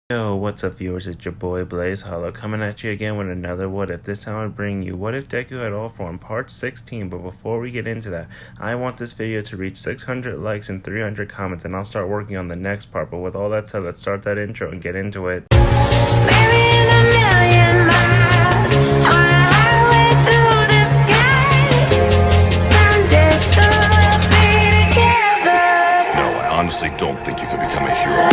Yo, what's up viewers, it's your boy Blaze Hollow coming at you again with another What If. This time I bring you What If Deku had all formed part 16, but before we get into that, I want this video to reach 600 likes and 300 comments and I'll start working on the next part. But with all that said, let's start that intro and get into it. Maybe in a million miles, on a highway through the skies, someday soon we'll be together. No, I honestly don't think you can become a hero.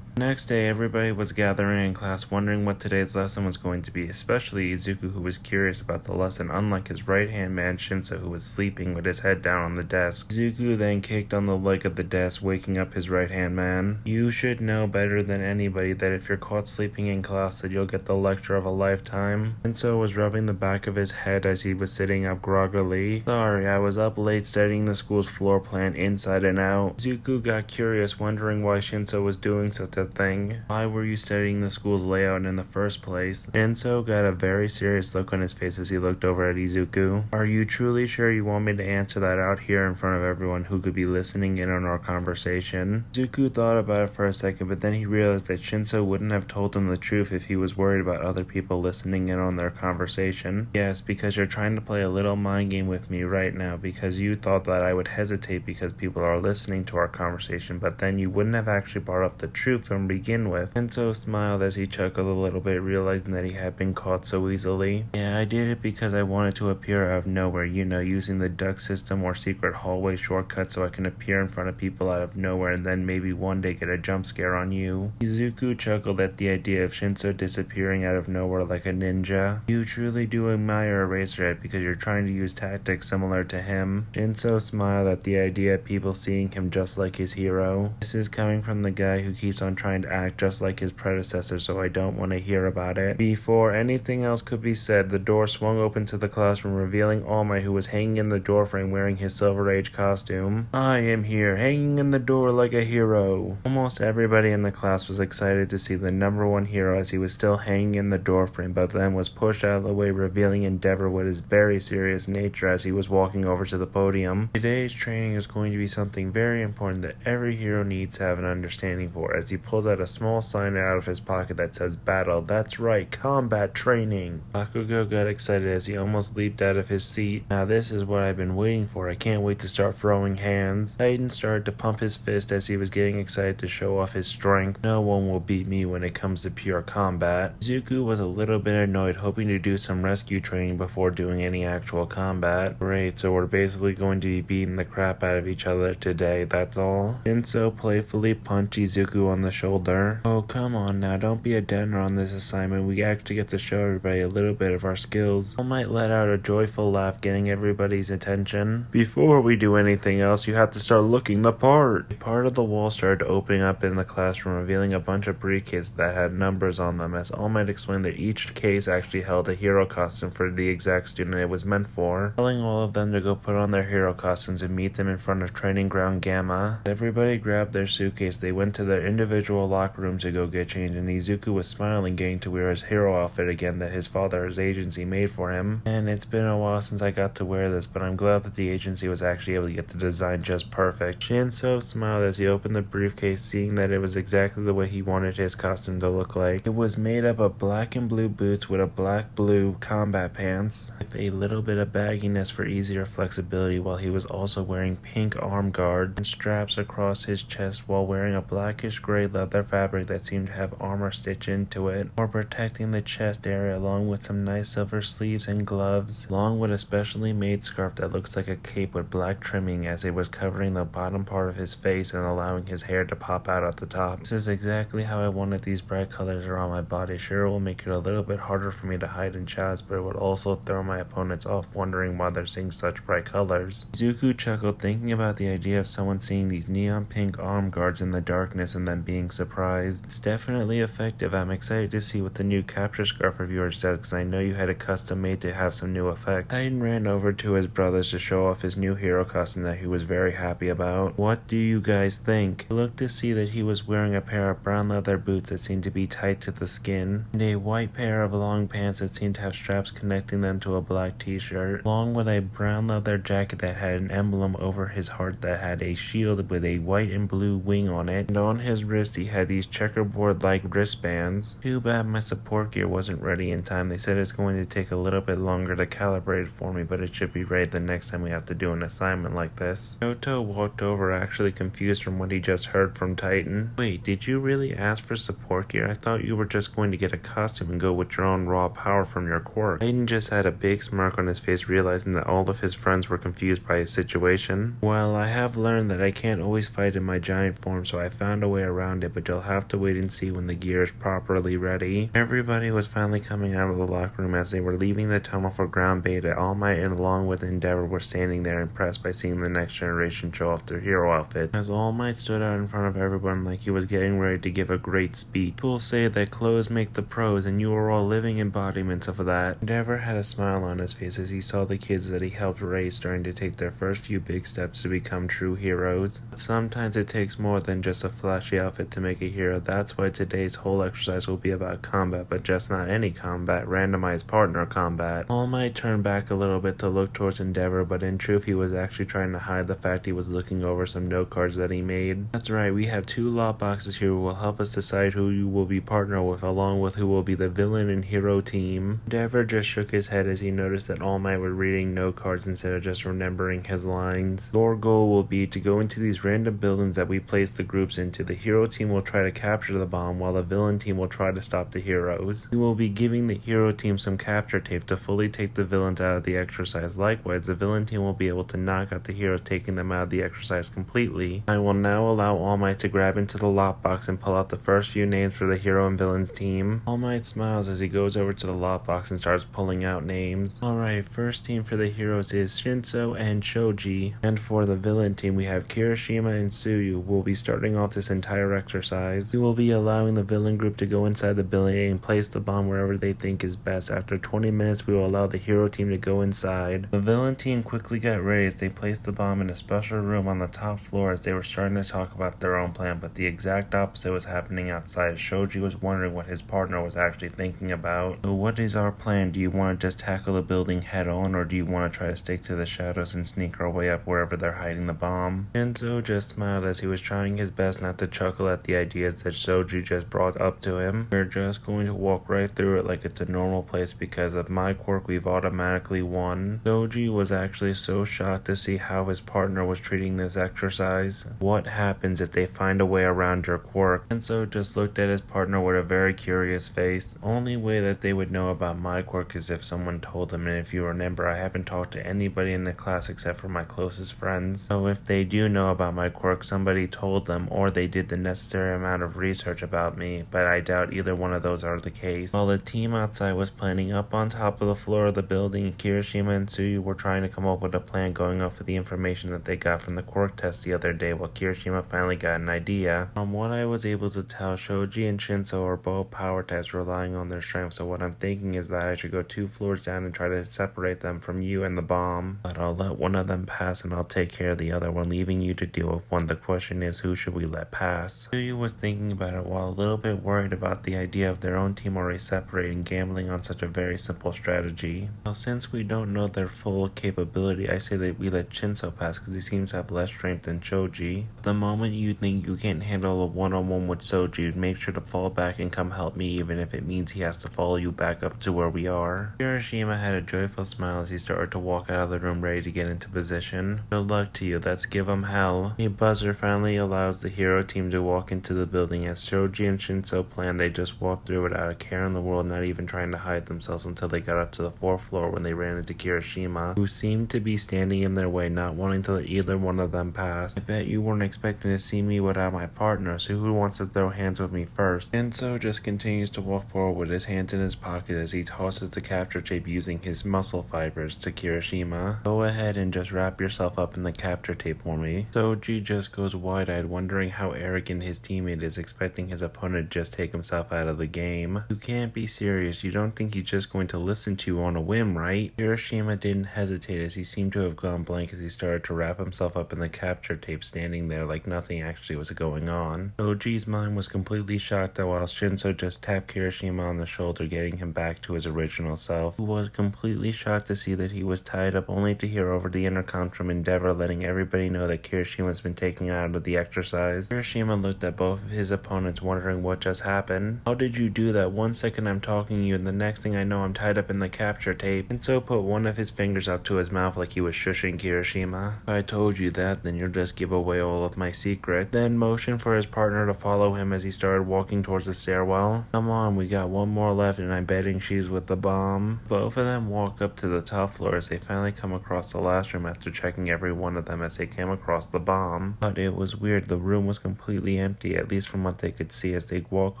Next day, everybody was gathering in class wondering what today's lesson was going to be, especially Izuku, who was curious about the lesson, unlike his right-hand man Shinso, who was sleeping with his head down on the desk. Izuku then kicked on the leg of the desk, waking up his right-hand man. You should know better than anybody that if you're caught sleeping in class that you'll get the lecture of a lifetime. Shinso was rubbing the back of his head as he was sitting up groggily. Sorry, I was up late studying the school's floor plan inside and out. Izuku got curious, wondering why Shinso was doing such a thing. Why were you studying the school's layout in the first place? Shinso got a very serious look on his face as he looked over at Izuku. Are you truly sure you want me to answer that out here in front of everyone who could be listening in on our conversation? Izuku thought about it for a second, but then he realized that Shinso wouldn't have told him the truth if he was worried about other people listening in on their conversation. Yes, because you're trying to play a little mind game with me right now, because you thought that I would hesitate because people are listening to our conversation, but then you wouldn't have actually brought up the truth from begin with. Shinso smiled as he chuckled a little bit, realizing that he had been caught so easily. Yeah, I did it because I wanted to appear out of nowhere, you know, using the duck system or secret hallway shortcut so I can appear in front of people out of nowhere and then maybe one day get a jump scare on you. Izuku chuckled at the idea of Shinso disappearing out of nowhere like a ninja. You truly do admire Eraserhead because you're trying to use tactics similar to him. Shinso smiled at the idea of people seeing him just like his hero. This is coming from the guy who keeps on trying to act just like his predecessor, so I don't want to hear about it. Before anything else could be said, the door swung open to the classroom, revealing All Might, who was hanging in the doorframe wearing his Silver Age costume. I am here, hanging in the door like a hero. Almost everybody in the class was excited to see the #1 hero as he was still hanging in the doorframe, but then was pushed out of the way, revealing Endeavor with his very serious nature as he was walking over to the podium. Today's training is going to be something very important that every hero needs to have an understanding for, as he pulled out a small sign out of his pocket that says battle. That's right, combat training. Bakugo got excited as he almost leaped out of his seat. Now this is what I've been waiting for. I can't wait to start throwing hands. Titan started to pump his fist as he was getting excited to show off his strength. No one will beat me when it comes to pure combat. Izuku was a little bit annoyed, hoping to do some rescue training before doing any actual combat. Great, so we're basically going to be beating the crap out of each other today, that's all. Shinso playfully punched Izuku on the shoulder. Oh, come on now, don't be a downer on this assignment. We actually get to show everybody a little bit of our skills. All Might let out a joyful laugh, getting everybody's attention. Before we do anything else, you have to start looking the part. A part of the wall started opening up in the classroom, revealing a bunch of briefcases that had numbers on them, as All Might explained that each case actually held a hero costume for the exact student it was meant for, telling all of them to go put on their hero costumes and meet them in front of Training Ground Gamma. As everybody grabbed their suitcase, they went to their individual locker room to go get changed, and Izuku was smiling, getting to wear his hero outfit again that his father's agency made for him. And it's been a while since I got to wear this, but I'm glad that the agency was actually able to get the design just perfect. Shinso smiled as he opened the briefcase, seeing that it was exactly the way he wanted his costume to look like. It was made up of black and blue boots with a black-blue combat pants, with a little bit of bagginess for easier flexibility, while he was also wearing pink arm guards and straps across his chest while wearing a blackish-gray leather fabric that seemed to have armor stitched into it, or protecting the chest area, along with some nice silver sleeves and gloves, along with a specially made scarf that looks like a cape with black trimming as it was covering the bottom part of his face and allowing his hair to pop out at the top. This is exactly how I wanted these bright colors around my body. Sure, it will make it a little bit harder for me to hide in shadows, but it would also throw my opponents off, wondering why they're seeing such bright colors. Izuku chuckled, thinking about the idea of someone seeing these neon pink arm guards in the darkness and then being surprised surprised. It's definitely effective. I'm excited to see what the new capture scarf of yours does, because I know you had a custom made to have some new effect. Titan ran over to his brothers to show off his new hero costume that he was very happy about. What do you guys think? I looked to see that he was wearing a pair of brown leather boots that seemed to be tight to the skin, and a white pair of long pants that seemed to have straps connecting them to a black t-shirt, along with a brown leather jacket that had an emblem over his heart that had a shield with a white and blue wing on it, and on his wrist he had these checkerboard-like wristbands. Too bad my support gear wasn't ready in time. They said it's going to take a little bit longer to calibrate it for me, but it should be ready the next time we have to do an assignment like this. Shoto walked over, actually confused from what he just heard from Titan. Wait, did you really ask for support gear? I thought you were just going to get a costume and go with your own raw power from your quirk. Titan just had a big smirk on his face, realizing that all of his friends were confused by his situation. Well, I have learned that I can't always fight in my giant form, so I found a way around it, but you'll have to wait and see when the gear is properly ready. Everybody was finally coming out of the locker room as they were leaving the tunnel for ground beta. All Might and along with Endeavor were standing there impressed by seeing the next generation show off their hero outfit. As All Might stood out in front of everyone like he was getting ready to give a great speech. People say that clothes make the pros, and you are all living embodiments of that. Endeavor had a smile on his face as he saw the kids that he helped raise starting to take their first few big steps to become true heroes. But sometimes it takes more than just a flashy outfit to make a hero. That's why today's whole exercise will be about combat, but just not any combat, randomized partner combat. All Might turned back a little bit to look towards Endeavor, but in truth he was actually trying to hide the fact he was looking over some note cards that he made. That's right, we have 2 lot boxes here who will help us decide who you will be partnered with, along with who will be the villain and hero team. Endeavor just shook his head as he noticed that All Might were reading note cards instead of just remembering his lines. Your goal will be to go into these random buildings that we place the groups into. The hero team will try to capture the bomb, while the villain team will try to stop the heroes. We will be giving the hero team some capture tape to fully take the villains out of the exercise. Likewise, the villain team will be able to knock out the heroes, taking them out of the exercise completely. I will now allow All Might to grab into the lockbox and pull out the first few names for the hero and villains team. All Might smiles as he goes over to the lockbox and starts pulling out names. Alright, first team for the heroes is Shinso and Shoji, and for the villain team we have Kirishima and Tsuyu. We'll be starting off this entire exercise. We will be allowing the villain group to go inside the building and place the bomb wherever they think is best. After 20 minutes we will allow the hero team to go inside. The villain team quickly got ready as they placed the bomb in a special room on the top floor as they were starting to talk about their own plan, but the exact opposite was happening outside. Shoji was wondering what his partner was actually thinking about. So what is our plan? Do you want to just tackle the building head on, or do you want to try to stick to the shadows and sneak our way up wherever they're hiding the bomb? Shinzo just smiled as he was trying his best not to chuckle at the ideas that Shoji just brought up to him. We're just going to walk right through it like it's a normal place. Because of my quirk, we've automatically won. Shoji was actually so shocked to see how his partner was treating this exercise. What happens if they find a way around your quirk? Shinzo just looked at his partner with a very curious face. Only way that they would know about my quirk is if someone told them, and if you remember, I haven't talked to anybody in the class except for my closest friends. So if they do know about my quirk, somebody told them, or they did the necessary amount of research about me, but I doubt either one of those are the case. While the team outside was planning up on top of the floor of the building, Kirishima and Tsuyu were trying to come up with a plan going off of the information that they got from the quirk test the other day, while Kirishima finally got an idea. From what I was able to tell, Shoji and Shinso are both power types relying on their strength, so what I'm thinking is that I should go 2 floors down and try to separate them from you and the bomb. But I'll let one of them pass and I'll take care of the other one, leaving you to deal with one. The question is, who should we let pass? Tsuyu was thinking about it while a little bit worried about the idea of their own team already separating, gambling on such a very simple strategy. Now, since we don't know their full capability, I say that we let Shinso pass because he seems to have less strength than Shoji. The moment you think you can't handle a one-on-one with Shoji, make sure to fall back and come help me, even if it means he has to follow you back up to where we are. Kirishima had a joyful smile as he started to walk out of the room ready to get into position. Good luck to you, let's give him hell. A buzzer finally allows the hero team to walk into the building. As Shoji and Shinso planned, they just walked through without a care in the world, not even trying to hide themselves until they got up to the 4th floor when they ran into Kirishima, who seemed to be standing in their way, not wanting to let either one of them pass. I bet you weren't expecting to see me without my partner, so who wants to throw hands with me first? Shinso just continues to walk forward with his hands in his pocket as he tosses the capture tape using his muscle fibers to Kirishima. Go ahead and just wrap yourself up in the capture tape for me. Shoji just goes wide-eyed, wondering how arrogant his team teammate is expecting his opponent to just take himself out of the game. You can't be serious. You don't think he's just going to listen to you on a whim, right? Kirishima didn't hesitate as he seemed to have gone blank as he started to wrap himself up in the capture tape, standing there like nothing actually was going on. Oji's mind was completely shocked while Shinso just tapped Kirishima on the shoulder, getting him back to his original self, who was completely shocked to see that he was tied up, only to hear over the intercom from Endeavor letting everybody know that Kirishima's been taken out of the exercise. Kirishima looked at both of his opponents, wondering what just happened. How did you do that? One second I'm talking to you and the next thing I know I'm tied up in the capture tape. And so put one of his fingers up to his mouth like he was shushing Kirishima. If I told you that, then you'll just give away all of my secret. Then motioned for his partner to follow him as he started walking towards the stairwell. Come on, we got one more left and I'm betting she's with the bomb. Both of them walk up to the top floor as they finally come across the last room after checking every one of them as they came across the bomb. But it was weird, the room was completely empty, at least from what they could see. As they walk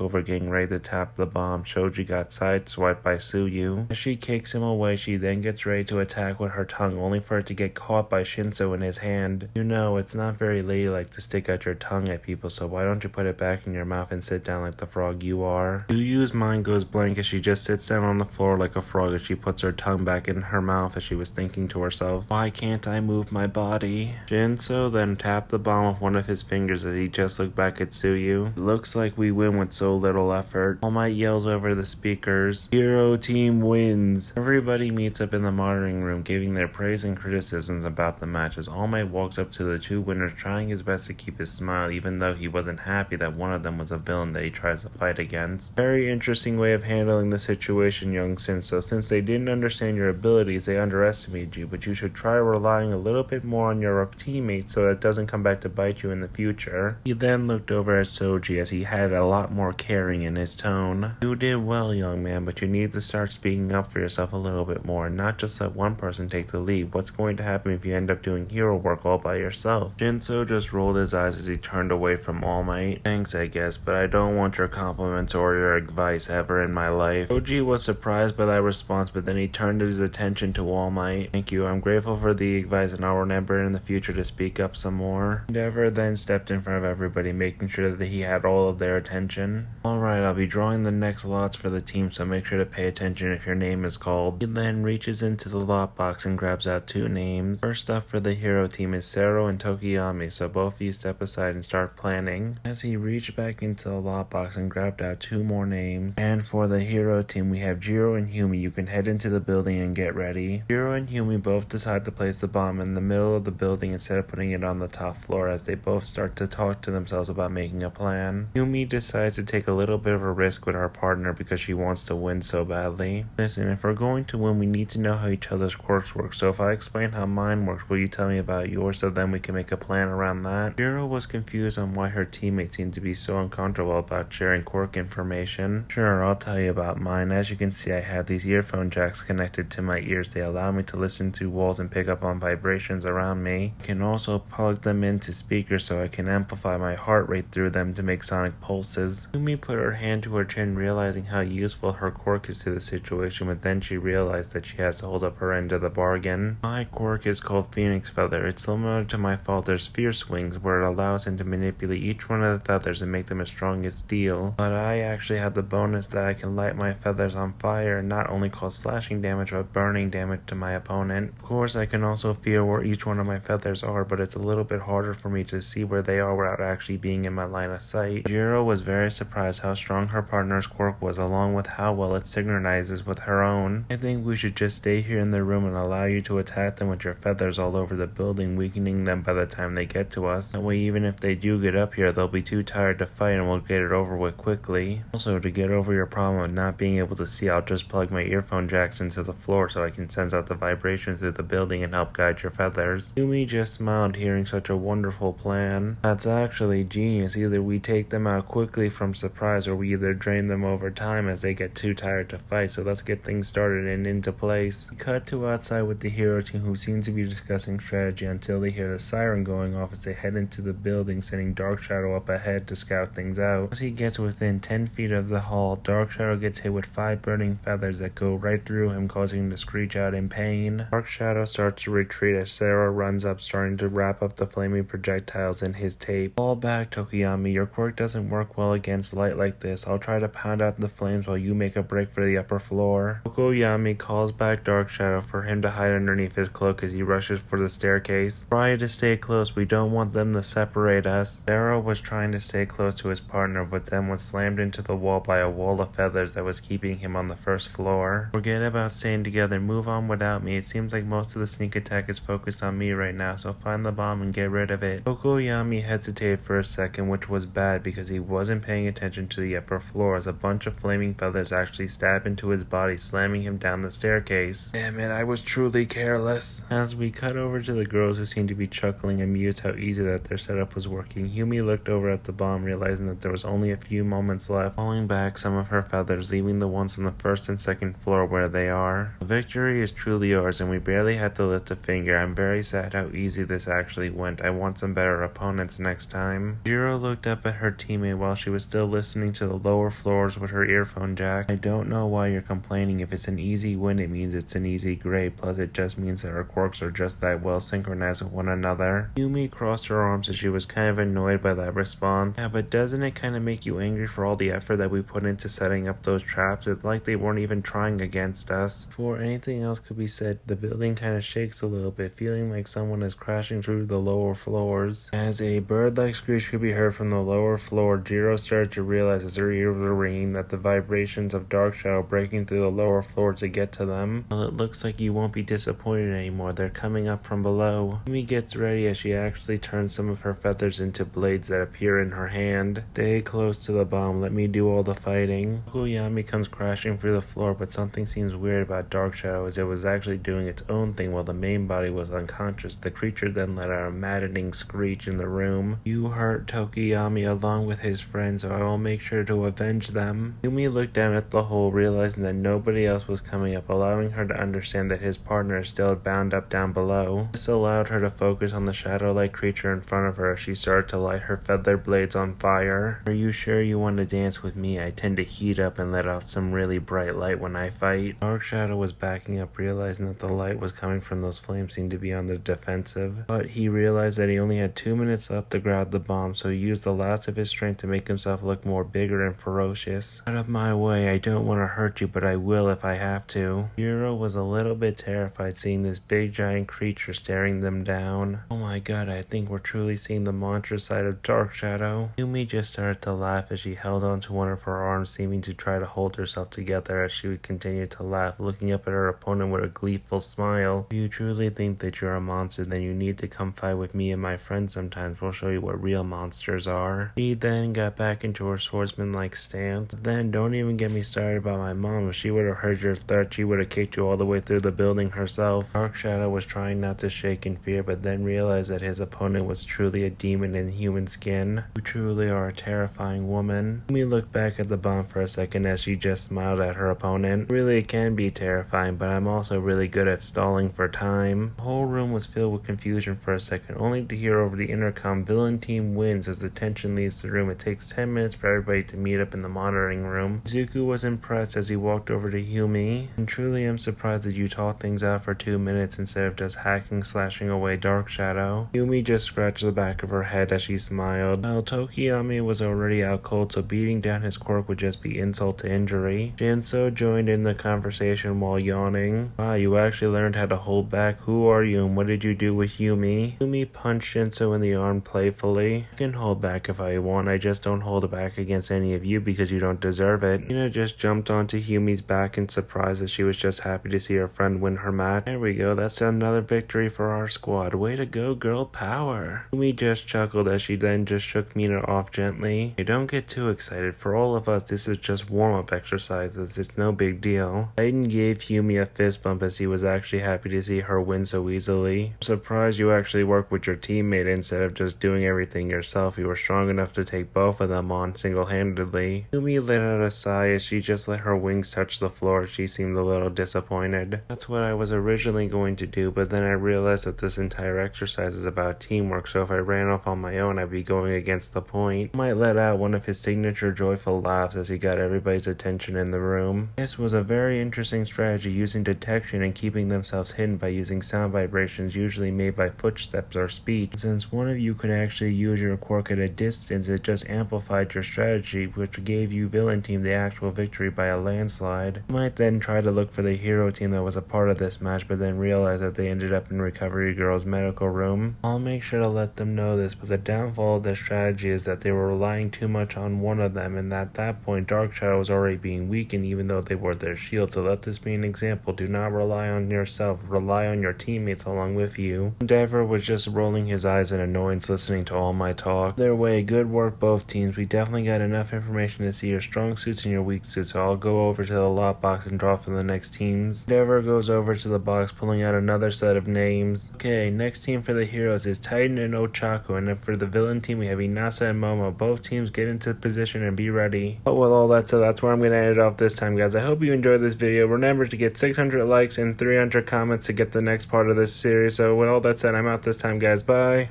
over getting ready to tap the bomb, Shoji got sideswiped by Tsuyu. As she kicks him away, she then gets ready to attack with her tongue, only for it to get caught by Shinso in his hand. You know, it's not very ladylike to stick out your tongue at people, so why don't you put it back in your mouth and sit down like the frog you are? Tsuyu's mind goes blank as she just sits down on the floor like a frog as she puts her tongue back in her mouth as she was thinking to herself, why can't I move my body? Shinso then tapped the bomb with one of his fingers as he just looked back at Tsuyu. It looks like we win with so little effort. All Might yells over the speakers, Hero Team wins! Everybody meets up in the monitoring room, giving their praise and criticisms about the match as All Might walks up to the two winners, trying his best to keep his smile even though he wasn't happy that one of them was a villain that he tries to fight against. Very interesting way of handling the situation, young Shinso. Since they didn't understand your abilities, they underestimated you, but you should try relying a little bit more on your teammates so that it doesn't come back to bite you in the future. He then looked over at Soji as he had a lot more caring in his tone. You did well, young man, but you need to start speaking up for yourself a little bit more, not just let one person take the lead. What's going to happen if you end up doing hero work all by yourself? Shinso just rolled his eyes as he turned away from All Might. Thanks, I guess, but I don't want your compliments or your advice ever in my life. Soji was surprised by that response, but then he turned his attention to All Might. Thank you, I'm grateful for the advice and I'll remember in the future to speak up some more. Endeavor then stepped in front of everybody, making sure that he had all of their attention. Alright, I'll be drawing the next lots for the team, so make sure to pay attention if your name is called. He then reaches into the lot box and grabs out two names. First up for the hero team is Sero and Tokiyami, so both of you step aside and start planning. As he reached back into the lot box and grabbed out two more names. And for the hero team, we have Jiro and Humi. You can head into the building and get ready. Jiro and Humi both decide to place the bomb in the middle of the building instead of putting it on the top floor, as they both start to talk to themselves about making a plan. Humi decides to take a little bit of a risk with our partner because she wants to win so badly. Listen, if we're going to win, we need to know how each other's quirks work, so if I explain how mine works, will you tell me about yours so then we can make a plan around that? Jiro was confused on why her teammates seemed to be so uncomfortable about sharing quirk information. Sure, I'll tell you about mine. As you can see, I have these earphone jacks connected to my ears. They allow me to listen to walls and pick up on vibrations around me. I can also plug them into speakers so I can amplify my heart rate through them to make sonic pulses. Yumi put her hand to her chin, realizing how useful her quirk is to the situation, but then she realized that she has to hold up her end of the bargain. My quirk is called Phoenix Feather. It's similar to my father's Fierce Wings, where it allows him to manipulate each one of the feathers and make them as strong as steel. But I actually have the bonus that I can light my feathers on fire and not only cause slashing damage but burning damage to my opponent. Of course, I can also feel where each one of my feathers are, but it's a little bit harder for me to see where they are without actually being in my line of sight. Jiro was very surprised how strong her partner's quirk was, along with how well it synchronizes with her own. I think we should just stay here in the room and allow you to attack them with your feathers all over the building, weakening them by the time they get to us. That way, even if they do get up here, they'll be too tired to fight and we'll get it over with quickly. Also, to get over your problem of not being able to see, I'll just plug my earphone jacks into the floor so I can sense out the vibration through the building and help guide your feathers. Yumi just smiled, hearing such a wonderful plan. That's actually genius. Either we take them out quickly from surprise, or we either drain them over time as they get too tired to fight, so let's get things started and into place. We cut to outside with the hero team, who seems to be discussing strategy until they hear the siren going off as they head into the building, sending Dark Shadow up ahead to scout things out. As he gets within 10 feet of the hall, Dark Shadow gets hit with 5 burning feathers that go right through him, causing him to screech out in pain. Dark Shadow starts to retreat as Sarah runs up, starting to wrap up the flaming projectiles in his tape. Fall back, Tokiyami Tokoyami, your quirk doesn't work well against light like this. I'll try to pound out the flames while you make a break for the upper floor. Tokoyami calls back Dark Shadow for him to hide underneath his cloak as he rushes for the staircase. Try to stay close, we don't want them to separate us. Zero was trying to stay close to his partner, but then was slammed into the wall by a wall of feathers that was keeping him on the first floor. Forget about staying together, move on without me. It seems like most of the sneak attack is focused on me right now, so find the bomb and get rid of it. Tokoyami hesitated for a second, which was bad because he wasn't paying attention to the upper floor as a bunch of flaming feathers actually stabbed into his body, slamming him down the staircase. Damn it, I was truly careless. As we cut over to the girls who seemed to be chuckling, amused how easy that their setup was working, Yumi looked over at the bomb, realizing that there was only a few moments left, pulling back some of her feathers, leaving the ones on the first and second floor where they are. The victory is truly yours, and we barely had to lift a finger. I'm very sad how easy this actually went. I want some better opponents next time. Jiro looked up at her teammate while she was still listening to the lower floors with her earphone jack. I don't know why you're complaining. If it's an easy win, it means it's an easy grade, plus it just means that our quirks are just that well synchronized with one another. Yumi crossed her arms as she was kind of annoyed by that response. Yeah, but doesn't it kind of make you angry for all the effort that we put into setting up those traps? It's like they weren't even trying against us. Before anything else could be said, the building kind of shakes a little bit, feeling like someone is crashing through the lower floors. As a bird-like screech could be heard from the lower floor, Jiro started to realize as her ears were ringing that the vibrations of Dark Shadow breaking through the lower floor to get to them. Well, it looks like you won't be disappointed anymore. They're coming up from below. Yumi gets ready as she actually turns some of her feathers into blades that appear in her hand. Stay close to the bomb. Let me do all the fighting. Tokoyami comes crashing through the floor, but something seems weird about Dark Shadow as it was actually doing its own thing while the main body was unconscious. The creature then let out a maddening screech in the room. You hurt Tokoyami along with his friends, so I will make sure to avenge them. Yumi looked down at the hole, realizing that nobody else was coming up, allowing her to understand that his partner is still bound up down below. This allowed her to focus on the shadow-like creature in front of her as she started to light her feather blades on fire. Are you sure you want to dance with me? I tend to heat up and let off some really bright light when I fight. Dark Shadow was backing up, realizing that the light was coming from those flames seemed to be on the defensive. But he realized that he only had 2 minutes left to grab the bomb, so he used the last of his strength to make himself look more bigger and ferocious. Out of my way, I don't want to hurt you, but I will if I have to. Jiro was a little bit terrified seeing this big giant creature staring them down. Oh my god, I think we're truly seeing the monstrous side of Dark Shadow. Yumi just started to laugh as she held onto one of her arms, seeming to try to hold herself together as she would continue to laugh, looking up at her opponent with a gleeful smile. If you truly think that you're a monster, then you need to come fight with me and my friends sometimes. We'll show you what real monsters are. She then got back into her swordsman-like stance. Then don't even get me started about my mom. If she would have heard your threat, she would have kicked you all the way through the building herself. Dark Shadow was trying not to shake in fear, but then realized that his opponent was truly a demon in human skin. You truly are a terrifying woman. Yumi looked back at the bomb for a second as she just smiled at her opponent. Really, it can be terrifying, but I'm also really good at stalling for time. The whole room was filled with confusion for a second, only to hear over the intercom, villain team wins. As the tension leaves the room, it takes 10 minutes for everybody to meet up in the monitoring room. Izuku was impressed as he walked over to Yumi. And truly am surprised that you talked things out for 2 minutes instead of just slashing away Dark Shadow. Yumi just scratched the back of her head as she smiled. While Tokoyami was already out cold, so beating down his quirk would just be insult to injury. Jinso joined in the conversation while yawning. Wow, you actually learned how to hold back. Who are you and what did you do with Yumi? Yumi punched Jinso in the arm playfully. I can hold back if I want, I just don't hold it back against any of you because you don't deserve it. Hina just jumped onto Yumi's back in surprise as she was just happy to see her friend win her match. There we go, that's another victory for our squad. Way to go, girl power. Yumi just chuckled as she then just shook Mina off gently. Hey, don't get too excited. For all of us, this is just warm-up exercises. It's no big deal. Titan gave Yumi a fist bump as he was actually happy to see her win so easily. I'm surprised you actually worked with your teammate instead of just doing everything yourself. You were strong enough to take both of them on single-handedly. Yumi let out a sigh as she just let her wings touch the floor. She seemed a little disappointed. That's what I was originally going to do, but then I realized that this entire exercise is about teamwork, so if I ran off on my own, I'd be going against the point. He might let out one of his signature joyful laughs as he got everybody's attention in the room. This was a very interesting strategy, using detection and keeping themselves hidden by using sound vibrations usually made by footsteps or speech. Since one of you could actually use your quirk at at a distance, it just amplified your strategy, which gave you villain team the actual victory by a landslide. You might then try to look for the hero team that was a part of this match, but then realize that they ended up in Recovery Girl's medical room. I'll make sure to let them know this, but the downfall of this strategy is that they were relying too much on one of them, and at that point Dark Shadow was already being weakened even though they were their shield. So let this be an example. Do not rely on yourself, rely on your teammates along with you. Endeavor was just rolling his eyes in annoyance listening to all my talk. Either way, good work both teams. We definitely got enough information to see your strong suits and your weak suits, so I'll go over to the lot box and draw for the next teams. Endeavor goes over to the box, pulling out another set of names. Okay, next team for the heroes is Titan and Ochaku, and then for the villain team we have Inasa and Momo. Both teams get into position and be ready. But with all that said, that's where I'm going to end it off this time, guys. I hope you enjoyed this video. Remember to get 600 likes and 300 comments to get the next part of this series. So with all that said, I'm out this time, guys. Bye.